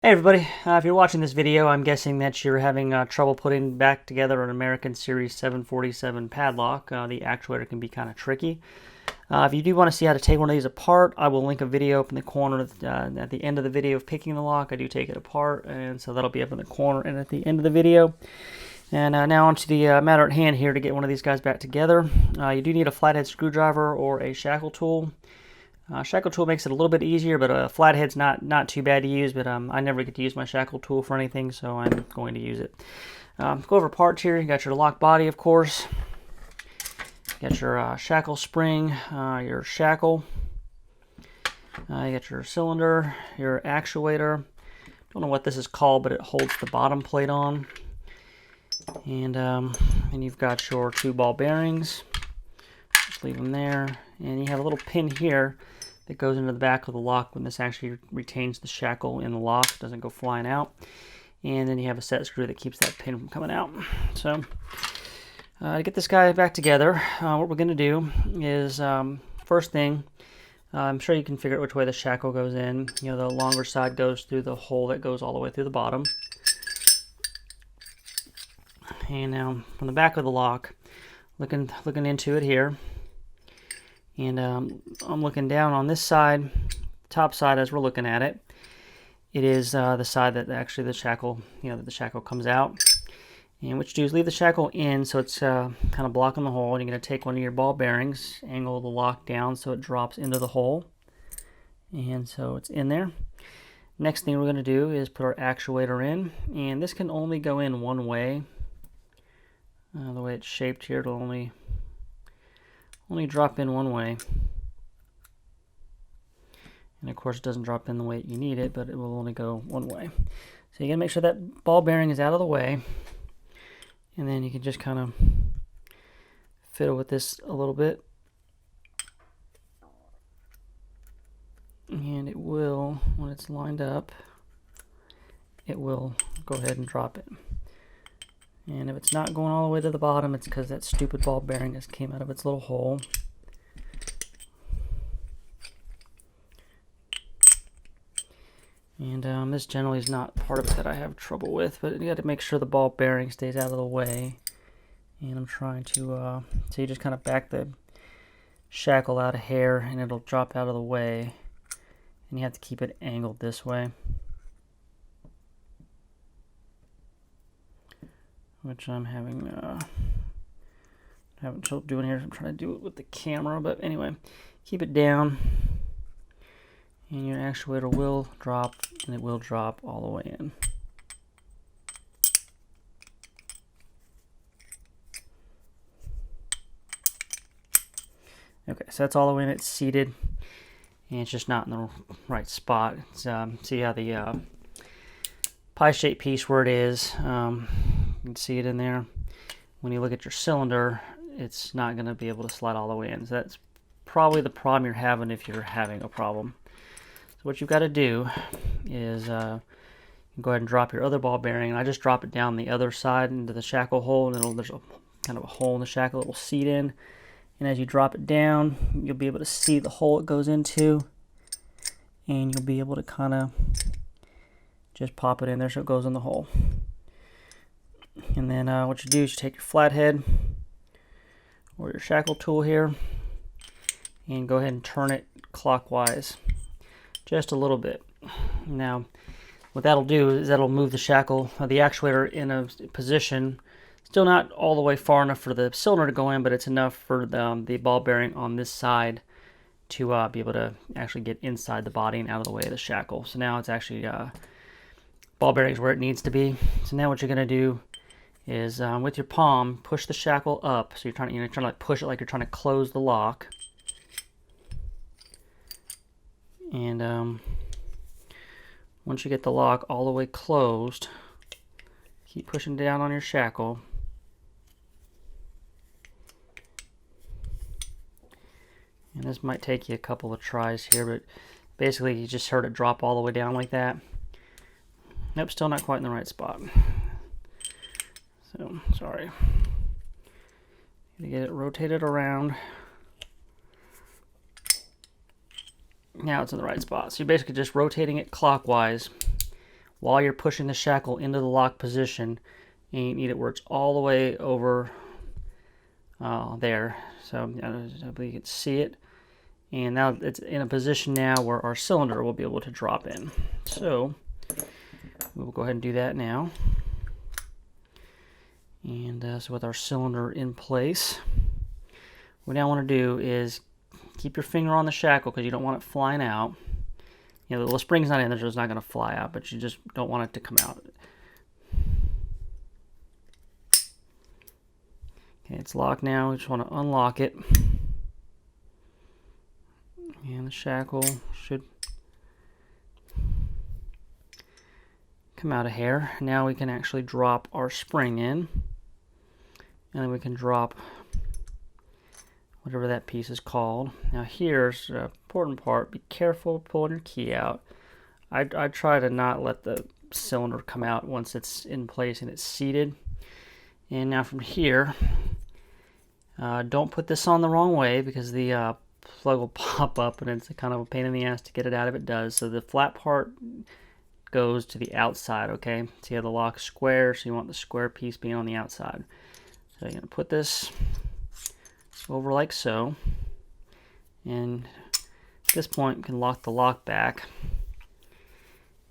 Hey everybody, if you're watching this video, I'm guessing that you're having trouble putting back together an American Series 747 padlock. The actuator can be kind of tricky. If you do want to see how to take one of these apart, I will link a video up in the corner at the end of the video of picking the lock. I do take it apart, and so that'll be up in the corner and at the end of the video. And now onto the matter at hand here to get one of these guys back together. You do need a flathead screwdriver or a shackle tool. Shackle tool makes it a little bit easier, but a flathead's not too bad to use, but I never get to use my shackle tool for anything, so I'm going to use it. Go over parts here. You got your lock body, of course. You got your shackle spring, your shackle. You got your cylinder, your actuator. Don't know what this is called, but it holds the bottom plate on. And you've got your two ball bearings. Just leave them there. And you have a little pin here that goes into the back of the lock when this actually retains the shackle in the lock. It doesn't go flying out. And then you have a set screw that keeps that pin from coming out. So to get this guy back together, what we're going to do is, first thing, I'm sure you can figure out which way the shackle goes in. You know, the longer side goes through the hole that goes all the way through the bottom. And now from the back of the lock, looking into it here. And I'm looking down on this side, top side as we're looking at it. It is the side that actually the shackle, that the shackle comes out. And what you do is leave the shackle in so it's kind of blocking the hole. And you're going to take one of your ball bearings, angle the lock down so it drops into the hole. And so it's in there. Next thing we're going to do is put our actuator in. And this can only go in one way. The way it's shaped here, it'll only drop in one way. And of course it doesn't drop in the way you need it, but it will only go one way. So you gotta make sure that ball bearing is out of the way. And then you can just kind of fiddle with this a little bit. And it will, when it's lined up, it will go ahead and drop it. And if it's not going all the way to the bottom, it's because that stupid ball bearing just came out of its little hole. And this generally is not part of it that I have trouble with, but you got to make sure the ball bearing stays out of the way. And I'm trying to, so you just kind of back the shackle out a hair and it'll drop out of the way. And you have to keep it angled this way, which I'm having trouble doing here. I'm trying to do it with the camera, but anyway, keep it down, and your actuator will drop, and it will drop all the way in. Okay, so that's all the way in. It's seated, and it's just not in the right spot. It's, see how the pie-shaped piece where it is. You can see it in there. When you look at your cylinder, it's not going to be able to slide all the way in. So that's probably the problem you're having if you're having a problem. So what you've got to do is go ahead and drop your other ball bearing. And I just drop it down the other side into the shackle hole. And there's a kind of a hole in the shackle it will seat in. And as you drop it down, you'll be able to see the hole it goes into. And you'll be able to kind of just pop it in there so it goes in the hole. And then what you do is you take your flathead or your shackle tool here and go ahead and turn it clockwise just a little bit. Now what that'll do is that'll move the shackle, the actuator in a position, still not all the way far enough for the cylinder to go in, but it's enough for the ball bearing on this side to be able to actually get inside the body and out of the way of the shackle. So now it's actually ball bearings where it needs to be. So now what you're going to do is with your palm, push the shackle up. So you're trying to like push it like you're trying to close the lock. And once you get the lock all the way closed, keep pushing down on your shackle. And this might take you a couple of tries here, but basically you just heard it drop all the way down like that. Nope, still not quite in the right spot. So, sorry. Gotta get it rotated around. Now it's in the right spot. So you're basically just rotating it clockwise while you're pushing the shackle into the lock position, and you need it where it's all the way over there. So hopefully you can see it. And now it's in a position now where our cylinder will be able to drop in. So we'll go ahead and do that now. And so with our cylinder in place, what we now want to do is keep your finger on the shackle because you don't want it flying out. You know, the spring's not in there, so it's not going to fly out, but you just don't want it to come out. Okay, it's locked now. We just want to unlock it. And the shackle should come out a hair. Now we can actually drop our spring in. And then we can drop whatever that piece is called. Now here's the important part. Be careful pulling your key out. I try to not let the cylinder come out once it's in place and it's seated. And now from here, don't put this on the wrong way because the plug will pop up and it's kind of a pain in the ass to get it out if it does. So the flat part goes to the outside, okay? So you have the lock square, so you want the square piece being on the outside. So you're going to put this over like so. And at this point, we can lock the lock back.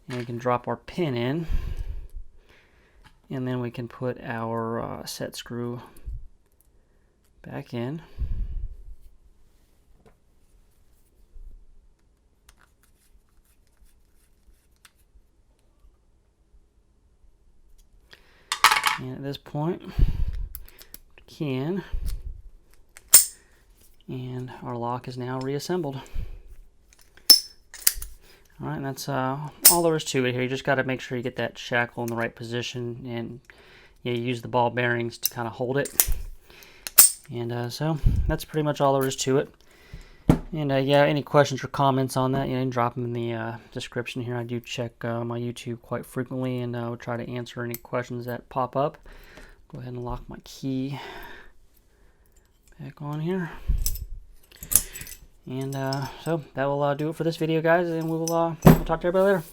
And we can drop our pin in. And then we can put our set screw back in. And at this point, key in, and our lock is now reassembled. All right, and that's all there is to it here. You just got to make sure you get that shackle in the right position, and you use the ball bearings to kind of hold it. And so that's pretty much all there is to it. And yeah, any questions or comments on that, you can drop them in the description here. I do check my YouTube quite frequently, and I'll try to answer any questions that pop up. Go ahead and lock my key back on here. And so that will do it for this video, guys, and we'll talk to everybody later.